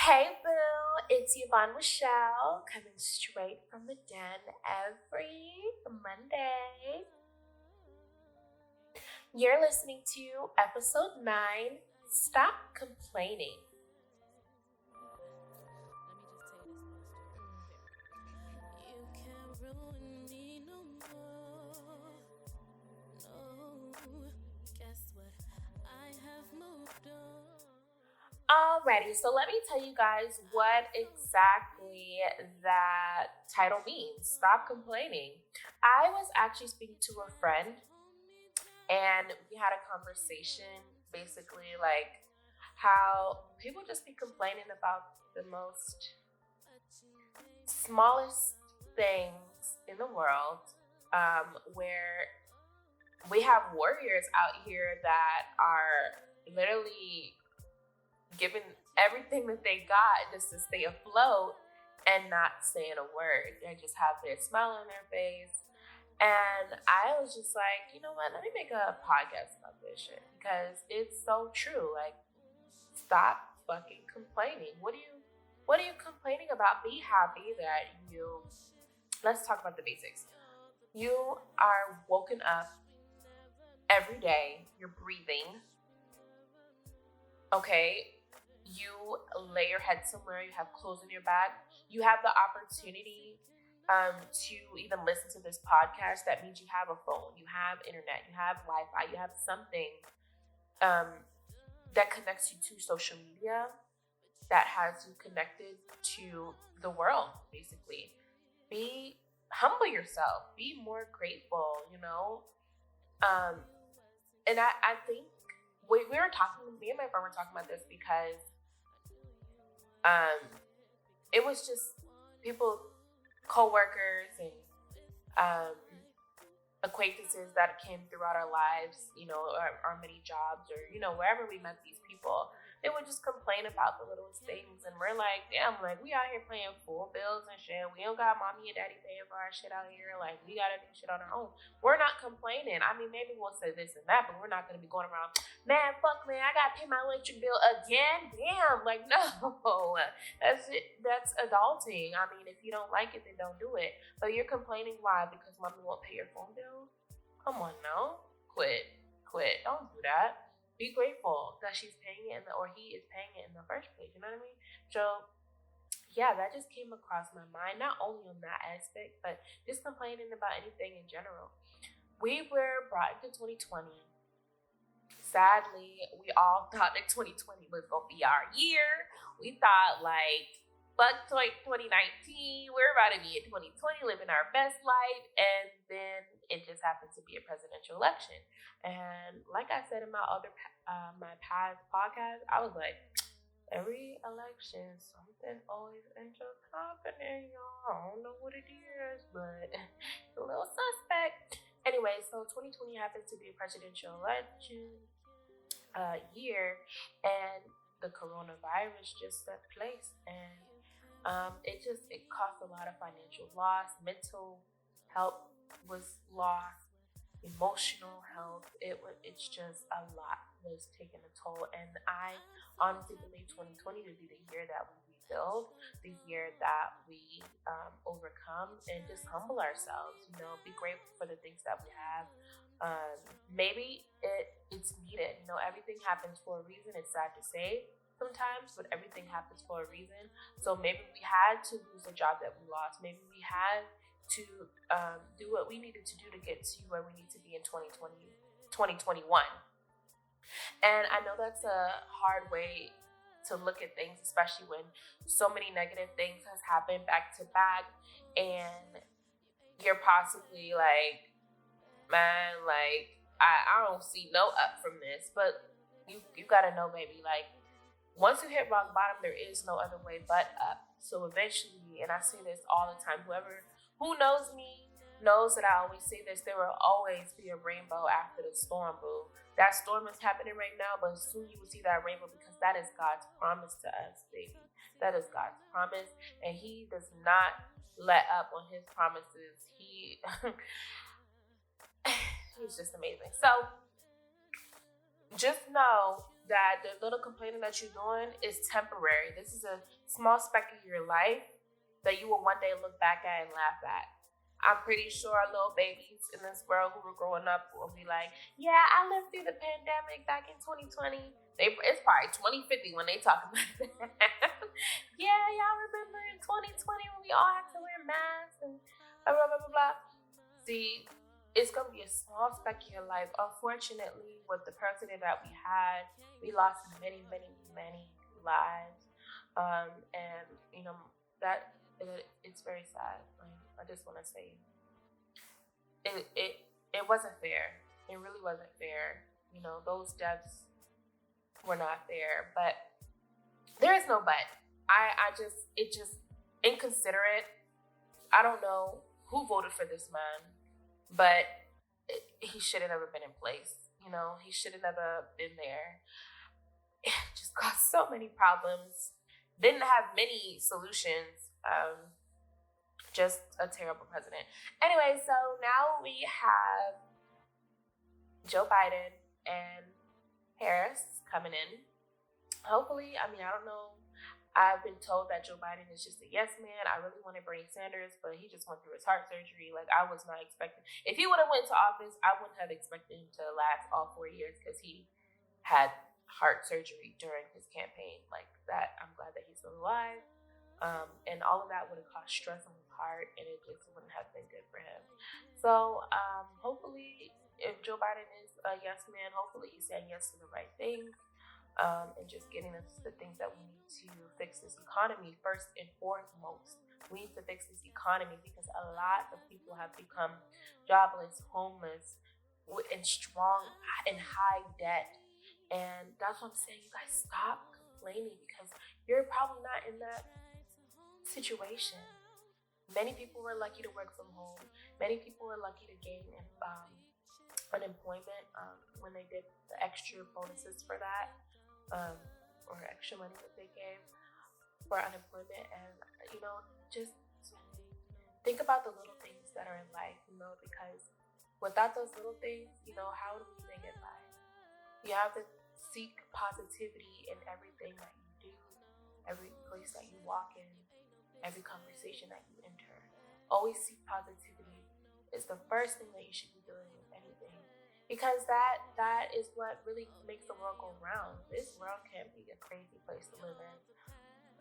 Hey Boo, it's Yvonne Michel coming straight from the den every Monday. You're listening to episode 9, Stop Complaining. Alrighty, so let me tell you guys what exactly that title means. Stop complaining. I was actually speaking to a friend and we had a conversation basically like how people just be complaining about the most smallest things in the world, where we have warriors out here that are literally giving everything that they got just to stay afloat and not saying a word. They just have their smile on their face. And I was just like, you know what, let me make a podcast about this shit because it's so true. Like, stop fucking complaining. What are you complaining about? Be happy that let's talk about the basics. You are woken up every day, you're breathing. Okay, you lay your head somewhere, you have clothes in your bag, you have the opportunity to even listen to this podcast. That means you have a phone, you have internet, you have Wi-Fi, you have something that connects you to social media, that has you connected to the world, basically. Humble yourself, be more grateful, you know? And I think me and my friend were talking about this because it was just people, co-workers and acquaintances that came throughout our lives, you know, our many jobs or, you know, wherever we met these people. They would just complain about the littlest things. And we're like, damn, like, we out here paying full bills and shit. We don't got mommy and daddy paying for our shit out here. Like, we got to do shit on our own. We're not complaining. I mean, maybe we'll say this and that, but we're not going to be going around, man, fuck, man, I got to pay my electric bill again? Damn, like, no. That's it. That's adulting. I mean, if you don't like it, then don't do it. But you're complaining why? Because mommy won't pay your phone bill? Come on now. Quit. Don't do that. Be grateful that she's paying it or he is paying it in the first place. You know what I mean? So, yeah, that just came across my mind, not only on that aspect, but just complaining about anything in general. We were brought into 2020. Sadly, we all thought that 2020 was going to be our year. We thought, like, fuck 2019, we're about to be in 2020, living our best life, and then it just happens to be a presidential election. And like I said in my past podcast, I was like, every election, something always ends up happening, y'all. I don't know what it is, but it's a little suspect. Anyway, so 2020 happens to be a presidential election year, and the coronavirus just took place, and it cost a lot of financial loss. Mental health was lost, emotional health. It's just a lot was taking a toll, and I honestly believe 2020 to be the year that we rebuild, the year that we overcome, and just humble ourselves. You know, be grateful for the things that we have. Maybe it's needed. You know, everything happens for a reason. It's sad to say sometimes, but everything happens for a reason. So maybe we had to lose a job that we lost. Maybe we had to do what we needed to do to get to where we need to be in 2021. And I know that's a hard way to look at things, especially when so many negative things has happened back to back, and you're possibly like, man, like, I don't see no up from this. But you gotta know, baby, like, once you hit rock bottom, there is no other way but up. So eventually, and I say this all the time, who knows me knows that I always say this, there will always be a rainbow after the storm, boo. That storm is happening right now, but soon you will see that rainbow, because that is God's promise to us, baby. That is God's promise, and he does not let up on his promises. He's just amazing. So just know that the little complaining that you're doing is temporary. This is a small speck of your life that you will one day look back at and laugh at. I'm pretty sure little babies in this world who were growing up will be like, yeah, I lived through the pandemic back in 2020. It's probably 2050 when they talk about that. Yeah, y'all remember in 2020 when we all had to wear masks and blah, blah, blah, blah, blah. See, it's going to be a small speck in your life. Unfortunately, with the president that we had, we lost many, many, many lives. And, you know, that it's very sad. I just want to say it wasn't fair. It really wasn't fair. You know, those deaths were not fair. But there is no but. It just inconsiderate. I don't know who voted for this man, but he should have never been in place. You know, he should have never been there. It just caused so many problems. Didn't have many solutions. Just a terrible president. Anyway, so now we have Joe Biden and Harris coming in. Hopefully, I don't know. I've been told that Joe Biden is just a yes man. I really wanted Bernie Sanders, but he just went through his heart surgery. Like, I was not expecting. If he would have went to office, I wouldn't have expected him to last all 4 years because he had heart surgery during his campaign. Like that, I'm glad that he's still alive. And all of that would have caused stress on his heart, and it just wouldn't have been good for him. So hopefully, if Joe Biden is a yes man, hopefully he's saying yes to the right things, and just getting us the things that we need to fix this economy first and foremost. We need to fix this economy because a lot of people have become jobless, homeless, and strong and high debt. And that's what I'm saying. You guys stop complaining because you're probably not in that situation. Many people were lucky to work from home. Many people were lucky to gain unemployment when they did the extra bonuses for that, or extra money that they gave for unemployment. And just think about the little things that are in life, because without those little things, how do we even get by? You have to seek positivity in everything that you do, every place that you walk in, every conversation that you enter. Always seek positivity. It's the first thing that you should be doing with anything, because that is what really makes the world go round. This world can be a crazy place to live in,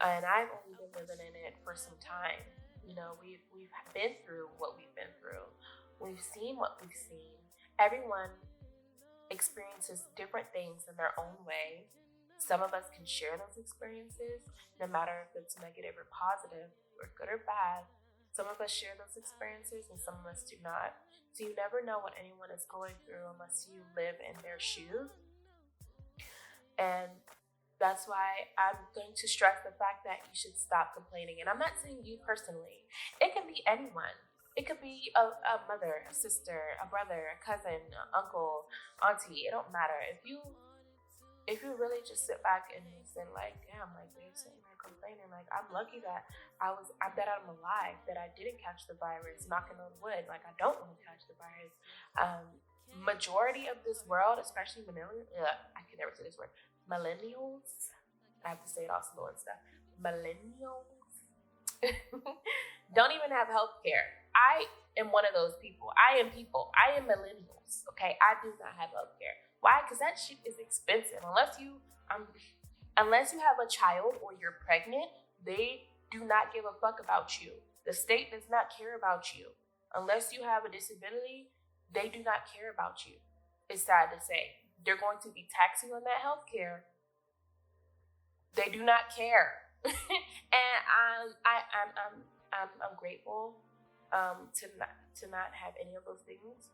and I've only been living in it for some time. We've been through what we've been through. We've seen what we've seen. Everyone experiences different things in their own way. Some of us can share those experiences, no matter if it's negative or positive, or good or bad. Some of us share those experiences and some of us do not. So you never know what anyone is going through unless you live in their shoes. And that's why I'm going to stress the fact that you should stop complaining. And I'm not saying you personally. It can be anyone. It could be a mother, a sister, a brother, a cousin, an uncle, auntie. It don't matter. If you really just sit back and listen, like, damn, like, they're sitting there complaining, like, I'm lucky that I bet I'm alive, that I didn't catch the virus, knocking on wood, like, I don't want to catch the virus. Majority of this world, especially millennials, I can never say this word, millennials, I have to say it all slow and stuff, millennials, don't even have health care. I am one of those people. I am millennials, okay? I do not have health care. Why? Because that shit is expensive. Unless you have a child or you're pregnant, they do not give a fuck about you. The state does not care about you. Unless you have a disability, they do not care about you. It's sad to say. They're going to be taxing on that health care. They do not care. And I'm grateful to not have any of those things.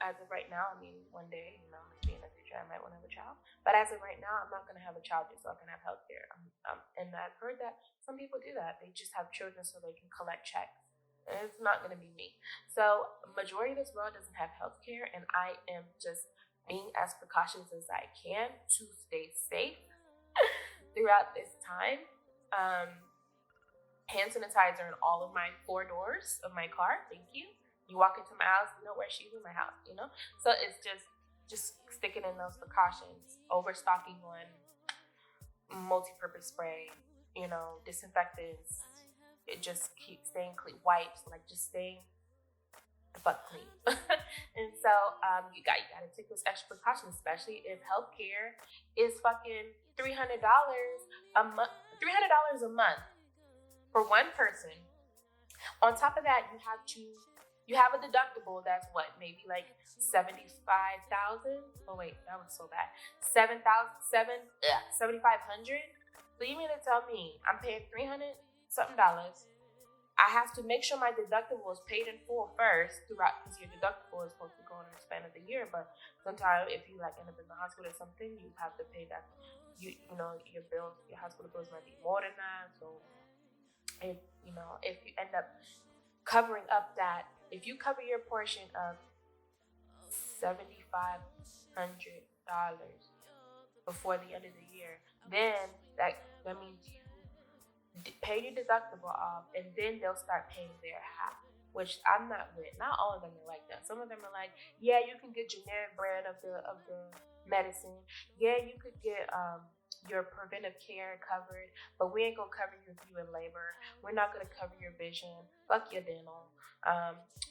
As of right now, one day, maybe in the future, I might want to have a child. But as of right now, I'm not going to have a child just so I can have health care. And I've heard that some people do that. They just have children so they can collect checks. And it's not going to be me. So majority of this world doesn't have health care, and I am just being as precautious as I can to stay safe throughout this time. Hand sanitizer in all of my 4 doors of my car. Thank you. You walk into my house, you know where she's in my house, So it's just, just sticking in those precautions, overstocking on multi-purpose spray, disinfectants. It just keeps staying clean. Wipes, like just staying the fuck clean. And so you gotta take those extra precautions, especially if healthcare is fucking $300 a month. $300 a month for one person. On top of that, you have a deductible that's what, maybe like 75,000. Oh wait, that was so bad. 7,500. So you mean to tell me I'm paying $300 something? I have to make sure my deductible is paid in full first throughout, because your deductible is supposed to go in the span of the year. But sometimes if you end up in the hospital or something, you have to pay that. Your bills, your hospital bills might be more than that. So if you end up covering up that, if you cover your portion of $7,500 before the end of the year, then that means you pay your deductible off, and then they'll start paying their half, which I'm not with. Not all of them are like that. Some of them are like, yeah, you can get generic brand of the medicine. Yeah, you could get your preventive care covered, but we ain't gonna cover your view and labor. We're not gonna cover your vision. Fuck your dental.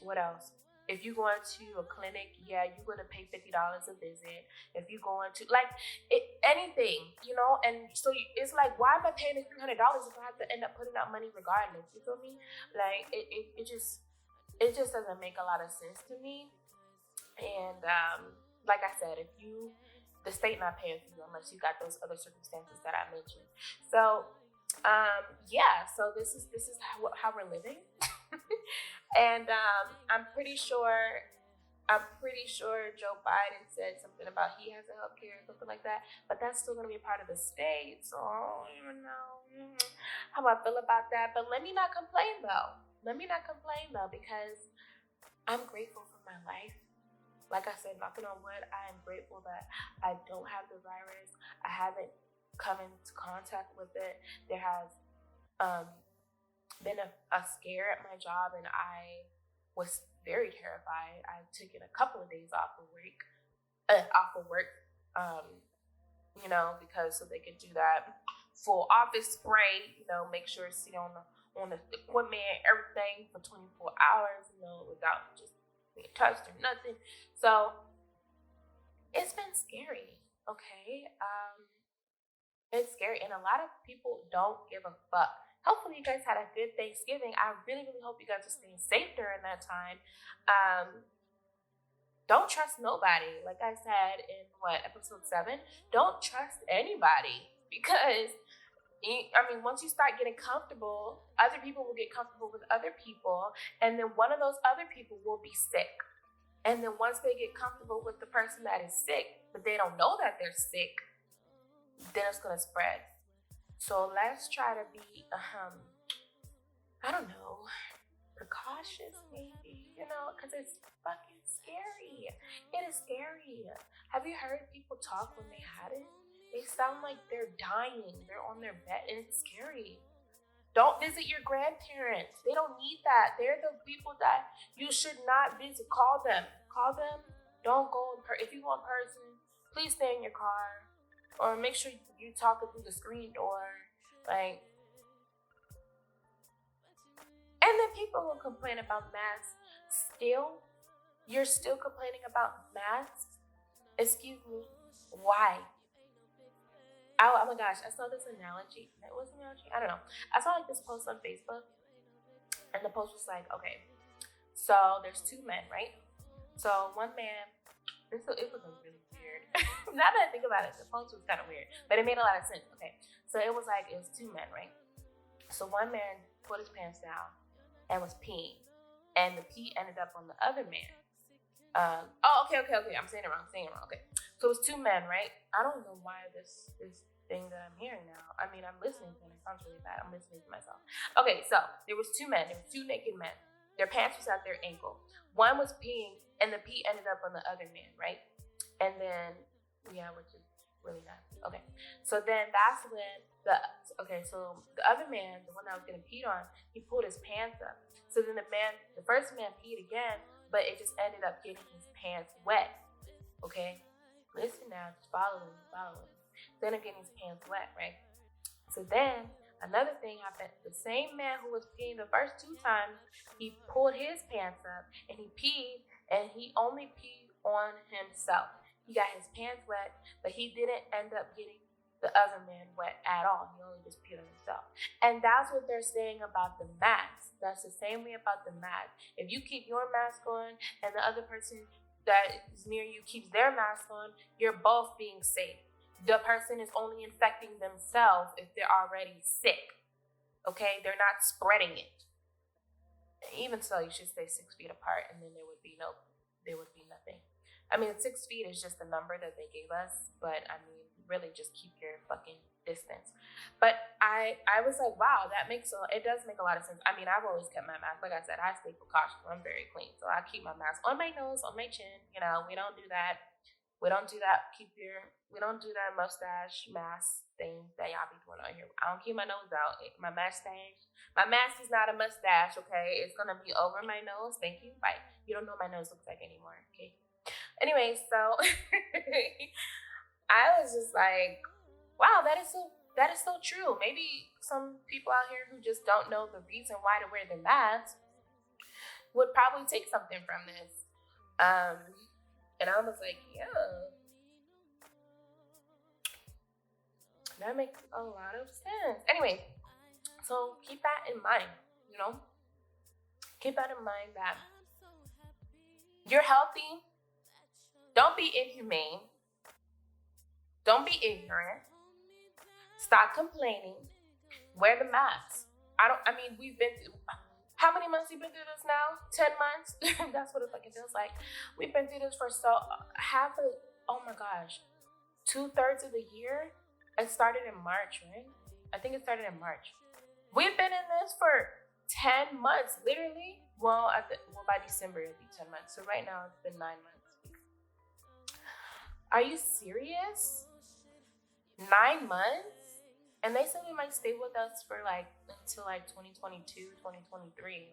What else? If you go into a clinic, yeah, you're gonna pay $50 a visit. If you go into anything, and so it's like, why am I paying this $300 if I have to end up putting out money regardless? You feel me? Like it just doesn't make a lot of sense to me. And like I said, the state not paying for you unless you got those other circumstances that I mentioned. So so this is how we're living. And I'm pretty sure Joe Biden said something about he has a healthcare or something like that, but that's still going to be part of the state. So I don't even know how I feel about that. But let me not complain though, because I'm grateful for my life. Like I said, knocking on wood, I am grateful that I don't have the virus. I haven't come into contact with it. There has been a scare at my job, and I was very terrified. I took it a couple of days off of work, because so they could do that full office spray, make sure it's on the equipment, everything for 24 hours, without just being touched or nothing. So it's been scary, okay? It's scary, and a lot of people don't give a fuck. Hopefully you guys had a good Thanksgiving. I really, really hope you guys are staying safe during that time. Don't trust nobody. Like I said in episode 7, don't trust anybody, because once you start getting comfortable, other people will get comfortable with other people, and then one of those other people will be sick. And then once they get comfortable with the person that is sick, but they don't know that they're sick, then it's gonna spread. So let's try to be, precautious maybe, because it's fucking scary. It is scary. Have you heard people talk when they had it? They sound like they're dying. They're on their bed, and it's scary. Don't visit your grandparents. They don't need that. They're the people that you should not visit. Call them. Don't go if you go in person, please stay in your car. Or make sure you're talking through the screen door. And then people will complain about masks still. You're still complaining about masks? Excuse me, why? Oh my gosh, I saw this analogy. What was the analogy? I don't know. I saw this post on Facebook, and the post was like, okay, so there's two men, right? So one man, it was really weird. Now that I think about it, the post was kind of weird, but it made a lot of sense. Okay, so it was two men, right? So one man put his pants down and was peeing, and the pee ended up on the other man. Okay. I'm saying it wrong. Okay, so it was two men, right? I don't know why this thing that I'm hearing now. I'm listening to it. It sounds really bad. I'm listening to myself. Okay, so there was two men. There were two naked men. Their pants was at their ankle. One was peeing, and the pee ended up on the other man, right? And then, which is really nasty. Okay, so then that's when the other man, the one that was getting peed on, he pulled his pants up. So then the first man peed again, but it just ended up getting his pants wet. Okay? Listen now, just follow him. Then I'm getting his pants wet, right? So then another thing happened. The same man who was peeing the first 2 times, he pulled his pants up and he peed, and he only peed on himself. He got his pants wet, but he didn't end up getting the other man wet at all. He only just peed on himself. And that's what they're saying about the mask. That's the same way about the mask. If you keep your mask on and the other person that is near you keeps their mask on, you're both being safe. The person is only infecting themselves if they're already sick. Okay? They're not spreading it. Even so, you should stay 6 feet apart, and then there would be nothing. I mean, 6 feet is just a number that they gave us, but I mean, really just keep your fucking distance. But I was like, wow, it does make a lot of sense. I mean, I've always kept my mask. Like I said, I stay precautioned. I'm very clean, so I keep my mask on my nose, on my chin. You know, we don't do that. We don't do that. We don't do that mustache mask thing that y'all be doing on here. I don't keep my nose out. My mask is not a mustache, okay? It's gonna be over my nose. Thank you. Bye. You don't know what my nose looks like anymore, okay? Anyway, so I was just like, wow, that is so true. Maybe some people out here who just don't know the reason why to wear the mask would probably take something from this. And I was like, yeah, that makes a lot of sense. Anyway, so keep that in mind, you know? Keep that in mind that you're healthy. Don't be inhumane. Don't be ignorant. Stop complaining. Wear the mask. We've been through, how many months have we been through this now? 10 months? That's what it fucking feels like. We've been through this for oh my gosh, 2/3 of the year. It started in March, right? I think it started in March. We've been in this for 10 months, literally. Well, by December it'll be 10 months. So right now it's been 9 months. Are you serious? 9 months? And they said they might stay with us for until 2022, 2023.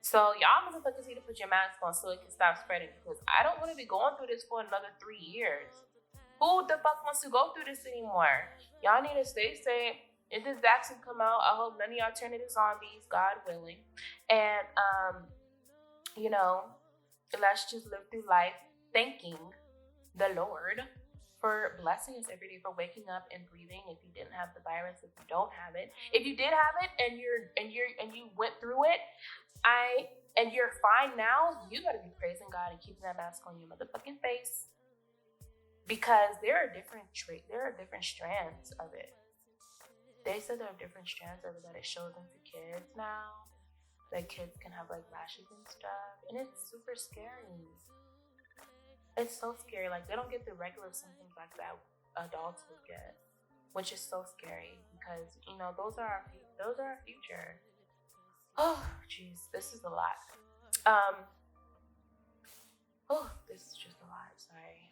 So y'all motherfuckers need to put your mask on so it can stop spreading, because I don't want to be going through this for another 3 years. Who the fuck wants to go through this anymore? Y'all need to stay safe. If this vaccine come out, I hope none of y'all turn into zombies, God willing. And let's just live through life thanking the Lord for blessing us every day, for waking up and breathing. If you didn't have the virus, if you don't have it, if you did have it and you went through it, and you're fine now, you gotta be praising God and keeping that mask on your motherfucking face, because there are different strands of it. They said there are different strands of it that it shows into kids now. That kids can have rashes and stuff, and it's super scary. It's so scary. They don't get the regular symptoms like that adults would get, which is so scary, because those are our future. Oh, jeez, this is a lot. This is just a lot. Sorry.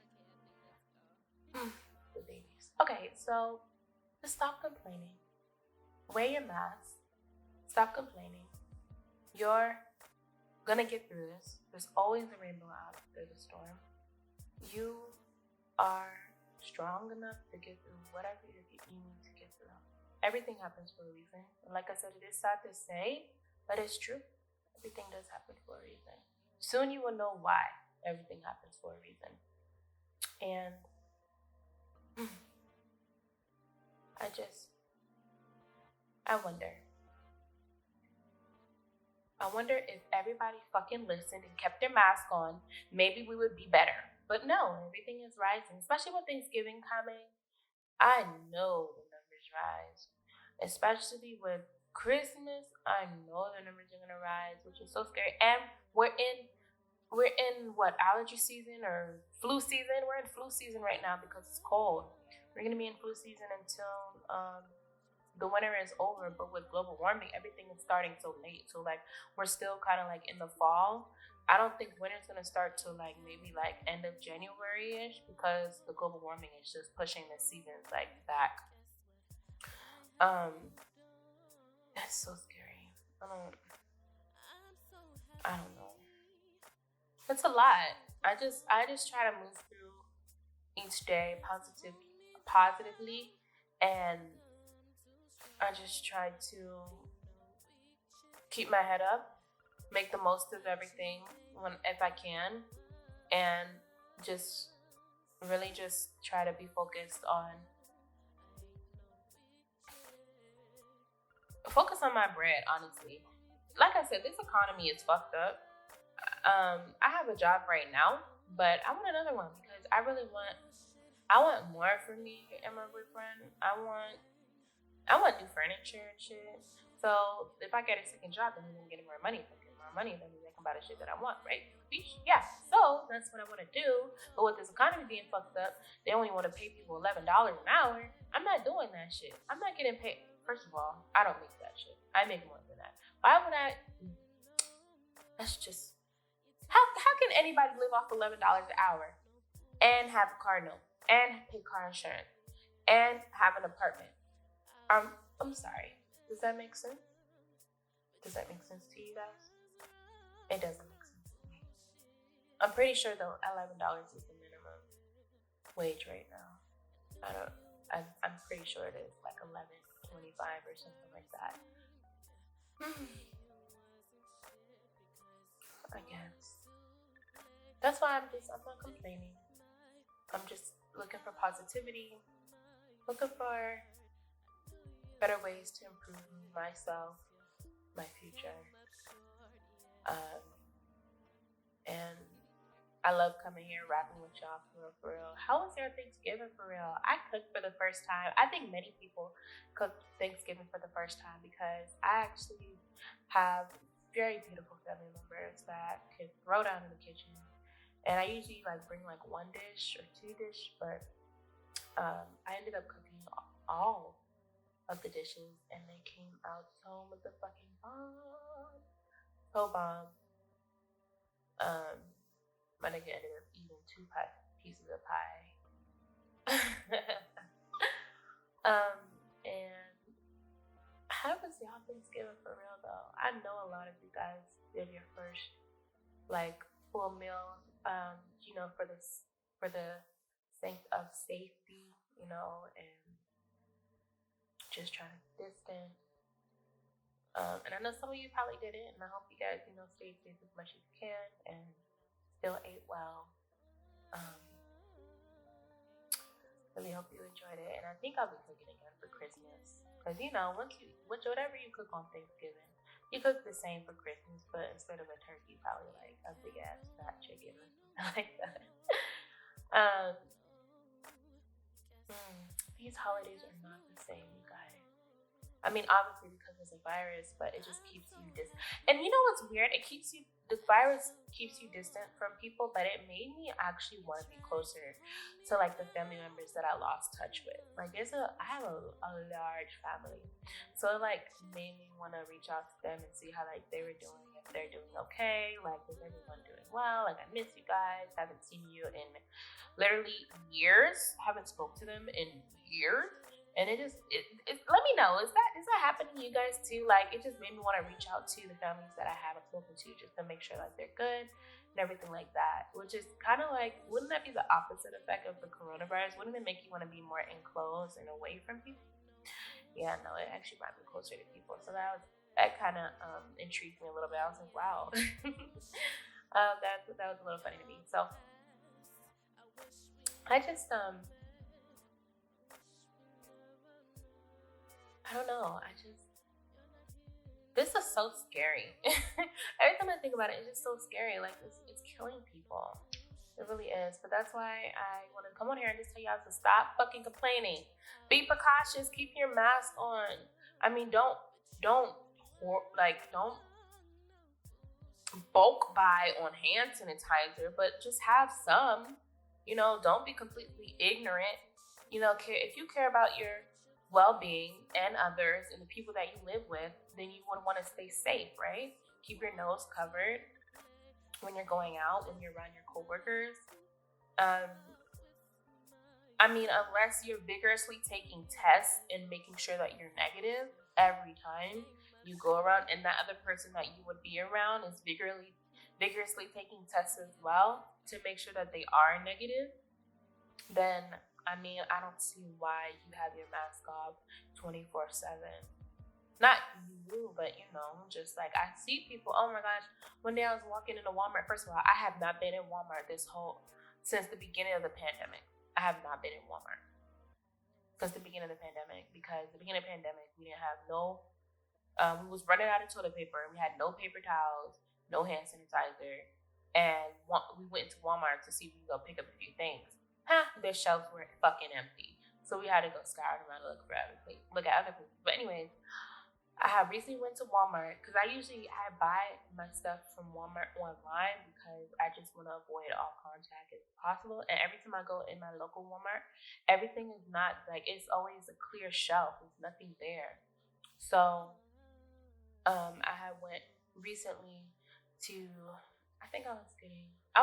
The babies. Okay, so just stop complaining. Wear your mask. Stop complaining. You're gonna get through this. There's always a rainbow after the storm. You are strong enough to get through whatever you need to get through. Everything happens for a reason. And like I said, it is sad to say, but it's true. Everything does happen for a reason. Soon you will know why everything happens for a reason. And I wonder if everybody fucking listened and kept their mask on, maybe we would be better. But no, everything is rising, especially with Thanksgiving coming. I know the numbers rise, especially with Christmas. I know the numbers are gonna rise, which is so scary. And we're in what, allergy season or flu season? We're in flu season right now because it's cold. We're gonna be in flu season until the winter is over. But with global warming, everything is starting so late. So we're still kind of in the fall. I don't think winter's gonna start till maybe end of January-ish, because the global warming is just pushing the seasons back. That's so scary. I don't know. It's a lot. I just try to move through each day positively, and I just try to keep my head up, make the most of everything if I can, and just really just try to be focused on my bread, honestly. Like I said, this economy is fucked up. I have a job right now, but I want another one because I want more for me and my boyfriend. I want new furniture and shit. So if I get a second job, then I'm getting more money. If I get more money, then I can buy the shit that I want, right? Yeah. So that's what I want to do. But with this economy being fucked up, they only want to pay people $11 an hour. I'm not doing that shit. I'm not getting paid. First of all, I don't make that shit. I make more than that. Why would I? That's just how can anybody live off $11 an hour and have a car note and pay car insurance and have an apartment? I'm sorry. Does that make sense? Does that make sense to you guys? It doesn't make sense to me. I'm pretty sure though $11 is the minimum wage right now. I'm pretty sure it is like $11.25 or something like that. I guess. That's why I'm not complaining. I'm just looking for positivity, looking for better ways to improve myself, my future. And I love coming here rapping with y'all for real. How was your Thanksgiving for real? I cooked for the first time. I think many people cook Thanksgiving for the first time because I actually have very beautiful family members that could throw down in the kitchen. And I usually bring one dish or two dishes, but I ended up cooking all of the dishes, and they came out so motherfucking bomb. So bomb. My nigga ended up eating 2 pieces of pie. And how was y'all Thanksgiving for real though? I know a lot of you guys did your first full meal, for the sake of safety, and just trying to distance. And I know some of you probably didn't, and I hope you guys, stayed safe as much as you can and still ate well. Really hope you enjoyed it, and I think I'll be cooking again for Christmas. Because whatever you cook on Thanksgiving, you cook the same for Christmas, but instead of a turkey, probably a big ass fat chicken or something like that. These holidays are not the same, you guys. I mean, obviously because it's a virus, but it just keeps you distant. And you know what's weird? The virus keeps you distant from people, but it made me actually want to be closer to the family members that I lost touch with. I have a large family, so it made me want to reach out to them and see how they were doing, if they're doing okay, is everyone doing well? I miss you guys. Haven't seen you in literally years. Haven't spoke to them in years. And it let me know, is that happening to you guys too? It just made me want to reach out to the families that I haven't spoken to just to make sure they're good and everything like that. Which is kind of wouldn't that be the opposite effect of the coronavirus? Wouldn't it make you want to be more enclosed and away from people? Yeah, no, it actually brought me closer to people. So that kind of intrigued me a little bit. I was like, wow. that was a little funny to me. So I just I don't know. This is so scary. Every time I think about it, it's just so scary. It's killing people. It really is. But that's why I want to come on here and just tell y'all to stop fucking complaining. Be precautious. Keep your mask on. I mean, don't bulk buy on hand sanitizer, but just have some. Don't be completely ignorant. If you care about your well-being and others and the people that you live with, then you would want to stay safe, right? Keep your nose covered when you're going out, when you're around your coworkers. Unless you're vigorously taking tests and making sure that you're negative every time you go around, and that other person that you would be around is vigorously taking tests as well to make sure that they are negative, then I mean, I don't see why you have your mask off 24/7. Not you, but just like I see people. Oh my gosh! One day I was walking into Walmart. First of all, I have not been in Walmart since the beginning of the pandemic. I have not been in Walmart since the beginning of the pandemic, because the beginning of the pandemic we didn't have no. We was running out of toilet paper, and we had no paper towels, no hand sanitizer, and we went into Walmart to see if we could go pick up a few things. Their shelves were fucking empty, so we had to go scour around and look at other places. But anyways, I have recently went to Walmart because I buy my stuff from Walmart online because I just want to avoid all contact as possible. And every time I go in my local Walmart, everything is not like, it's always a clear shelf. There's nothing there. So I had went recently to, I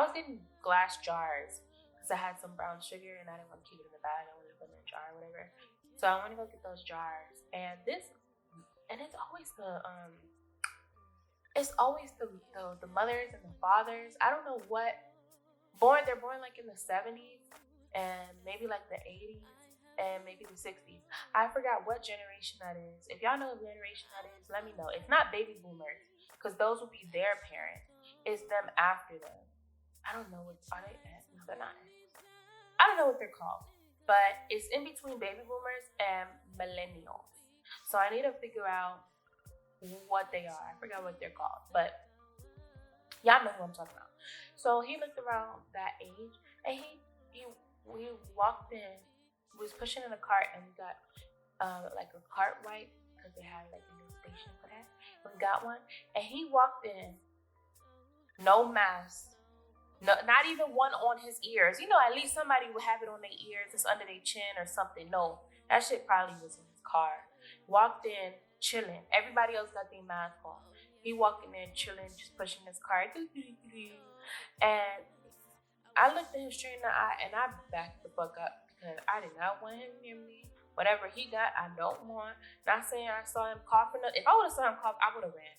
was getting glass jars because I had some brown sugar and I didn't want to keep it in the bag. I wanted to put it in a jar or whatever. So I want to go get those jars. And it's always the mothers and the fathers. I don't know what they're born like in the 70s and maybe like the 80s and maybe the 60s. I forgot what generation that is. If y'all know what generation that is, let me know. It's not baby boomers, because those will be their parents. It's them after them. I don't know are they? No, they're not. I don't know what they're called, but it's in between baby boomers and millennials. So I need to figure out what they are. I forgot what they're called, but y'all know who I'm talking about. So he looked around that age, and we walked in. We was pushing in a cart, and we got like a cart wipe because they had like a new station for that. We got one, and he walked in, no mask. No, not even one on his ears. At least somebody would have it on their ears. It's under their chin or something. No, that shit probably was in his car. Walked in, chilling. Everybody else got their mask on. He walked in there chilling, just pushing his car. And I looked at him straight in the eye, and I backed the fuck up because I did not want him near me. Whatever he got, I don't want. Not saying I saw him coughing. If I would have saw him cough, I would have ran.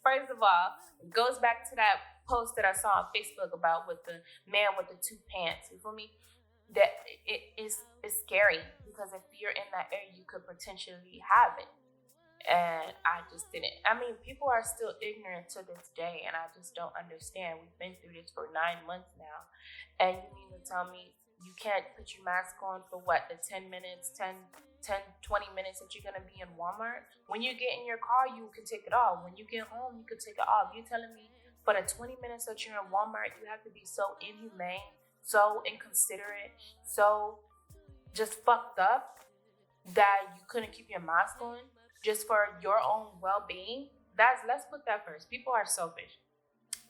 First of all, it goes back to that post that I saw on Facebook about with the man with the two pants. You feel me? That it's scary, because if you're in that area, you could potentially have it. And I just didn't. I mean, people are still ignorant to this day, and I just don't understand. We've been through this for 9 months now, and you mean to tell me you can't put your mask on for what, the 10 minutes, 20 minutes that you're going to be in Walmart? When you get in your car, you can take it off. When you get home, you can take it off. You're telling me for the 20 minutes that you're in Walmart, you have to be so inhumane, so inconsiderate, so just fucked up that you couldn't keep your mask on just for your own well-being? Let's put that first. People are selfish,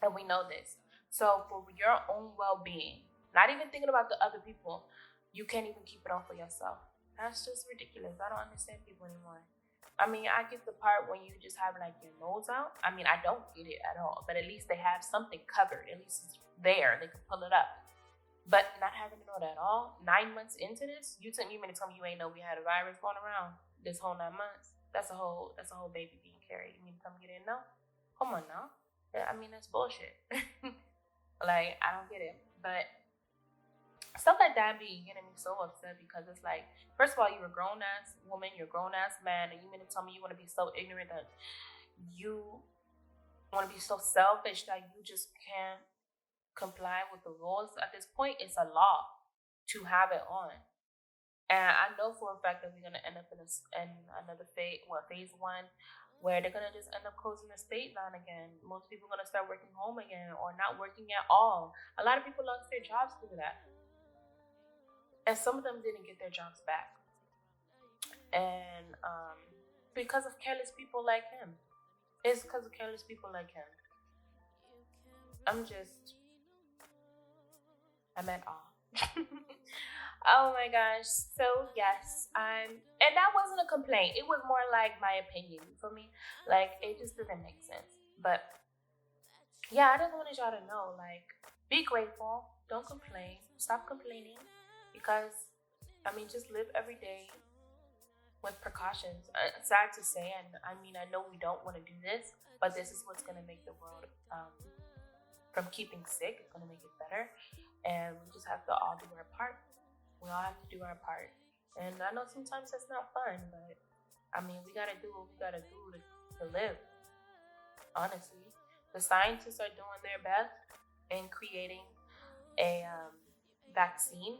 and we know this. So for your own well-being, not even thinking about the other people, you can't even keep it on for yourself. That's just ridiculous. I don't understand people anymore. I mean, I get the part when you just have like your nose out. I mean, I don't get it at all, but at least they have something covered. At least it's there. They can pull it up. But not having to know that at all, 9 months into this, you mean to tell me you ain't know we had a virus going around this whole 9 months? That's a whole baby being carried. You mean to tell me you didn't know? Come on now. I mean, that's bullshit. Like, I don't get it. But stuff like that be getting me so upset, because it's like, first of all, you're a grown-ass woman, you're a grown-ass man, and you mean to tell me you want to be so ignorant that you want to be so selfish that you just can't comply with the rules? At this point, it's a law to have it on. And I know for a fact that we're going to end up in another phase 1, where they're going to just end up closing the state down again. Most people are going to start working home again, or not working at all. A lot of people lost their jobs because of that. And some of them didn't get their jobs back. And because of careless people like him. It's because of careless people like him. I'm at awe. Oh my gosh. So yes, and that wasn't a complaint. It was more like my opinion, you feel me? Like, it just didn't make sense. But yeah, I just wanted y'all to know, like, be grateful. Don't complain. Stop complaining. Because, I mean, just live every day with precautions. Sad to say, and I mean, I know we don't want to do this, but this is what's going to make the world from keeping sick. It's going to make it better. And we just have to all do our part. We all have to do our part. And I know sometimes that's not fun, but I mean, we got to do what we got to do to live. Honestly, the scientists are doing their best in creating a vaccine.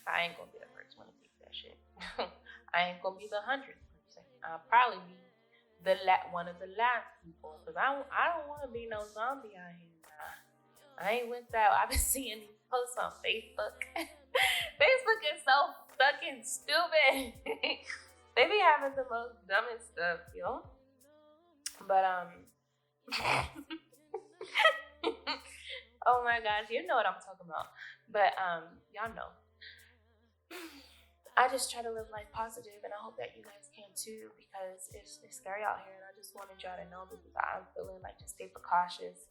I ain't gonna be the first one to take that shit. I ain't gonna be the 100th person. I'll probably be one of the last people, because I don't want to be no zombie out here. I ain't with that. I've been seeing these posts on Facebook. Facebook is so fucking stupid. They be having the most dumbest stuff, yo. But oh my gosh, you know what I'm talking about. But y'all know. I just try to live life positive, and I hope that you guys can too, because it's scary out here, and I just wanted y'all to know, because I'm feeling like just stay precautious.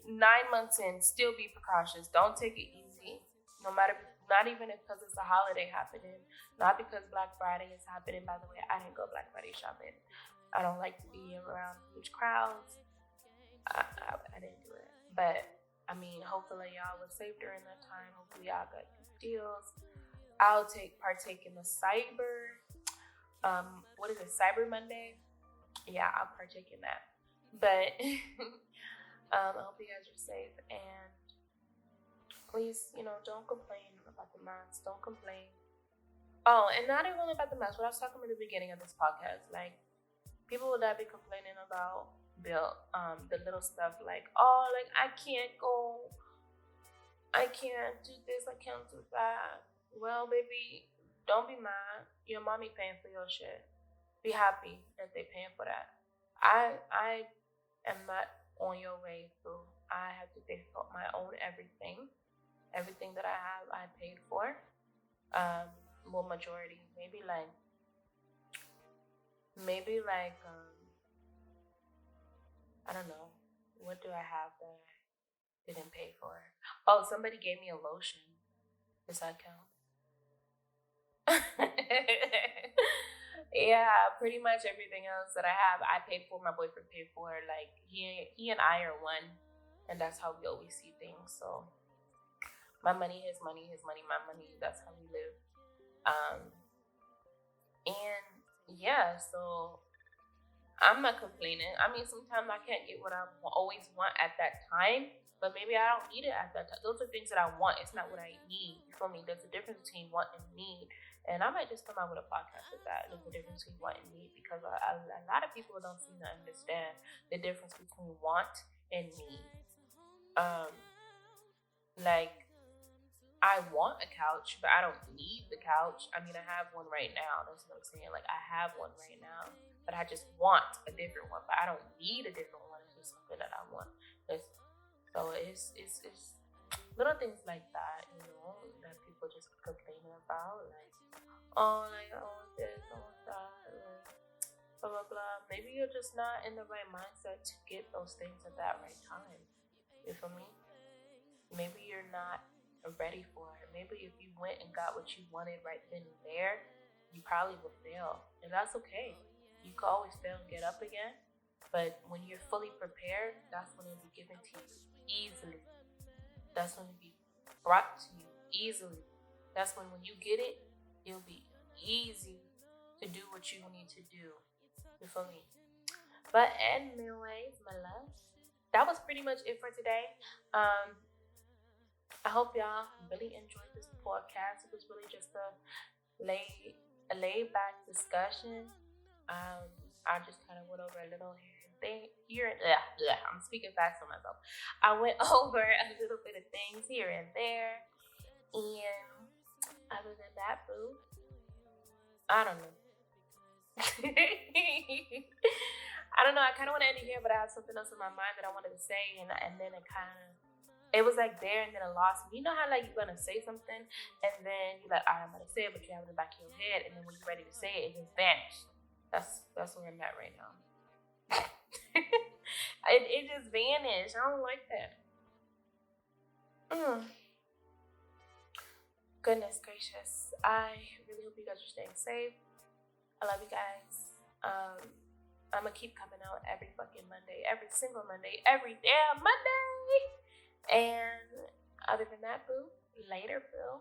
9 months in, still be precautious. Don't take it easy. No matter, not even because it's a holiday happening, not because Black Friday is happening. By the way, I didn't go Black Friday shopping. I don't like to be around huge crowds. I didn't do it. But, I mean, hopefully y'all was safe during that time. Hopefully y'all got good deals. I'll partake in the Cyber, what is it, Cyber Monday? Yeah, I'll partake in that. But, I hope you guys are safe, and please, don't complain about the mask. Don't complain. Oh, and not even about the mask. What I was talking about at the beginning of this podcast, like, people will not be complaining about the little stuff like, oh, like, I can't go, I can't do this, I can't do that. Well, baby, don't be mad. Your mommy paying for your shit. Be happy that they paying for that. I am not on your way through. I have to pay for my own everything that I have, I paid for. Well, majority, maybe like I don't know, what do I have that I didn't pay for? Oh, somebody gave me a lotion. Does that count? Yeah, pretty much everything else that I have, I paid for. My boyfriend paid for. Like, he and I are one, and that's how we always see things. So, my money, his money, my money. That's how we live. And yeah, so I'm not complaining. I mean, sometimes I can't get what I always want at that time, but maybe I don't need it at that time. Those are things that I want. It's not what I need. You feel me? There's a difference between want and need. And I might just come out with a podcast with that. There's a difference between want and need, because a lot of people don't seem to understand the difference between want and need. Like, I want a couch, but I don't need the couch. I mean, I have one right now. That's what I'm saying. Like, I have one right now, but I just want a different one. But I don't need a different one. It's just something that I want. So it's little things like that, that people just complaining about. Like, oh, like, I want this, I want that, like, blah, blah, blah. Maybe you're just not in the right mindset to get those things at that right time. You feel me? Maybe you're not ready for it. Maybe if you went and got what you wanted right then and there, you probably would fail. And that's okay. You can always fail and get up again. But when you're fully prepared, that's when it'll be given to you easily. That's when it'll be brought to you easily. That's when you get it, it'll be easy to do what you need to do. You feel me? But anyways, my love, that was pretty much it for today. I hope y'all really enjoyed this podcast. It was really just a laid back discussion. I just kind of went over a little I'm speaking fast on myself. I went over a little bit of things here and there, and other than that, boo, I don't know. I don't know. I kind of want to end it here, but I have something else in my mind that I wanted to say, and then it was like there, and then it lost me. You know how like you're gonna say something, and then you're like, all right, I'm gonna say it, but you have it in the back of your head, and then when you're ready to say it, it just vanished. That's where I'm at right now. It just vanished. I don't like that. Goodness gracious. I really hope you guys are staying safe. I love you guys. I'm gonna keep coming out every fucking Monday, every single Monday, every damn Monday. And other than that, boo, later, boo.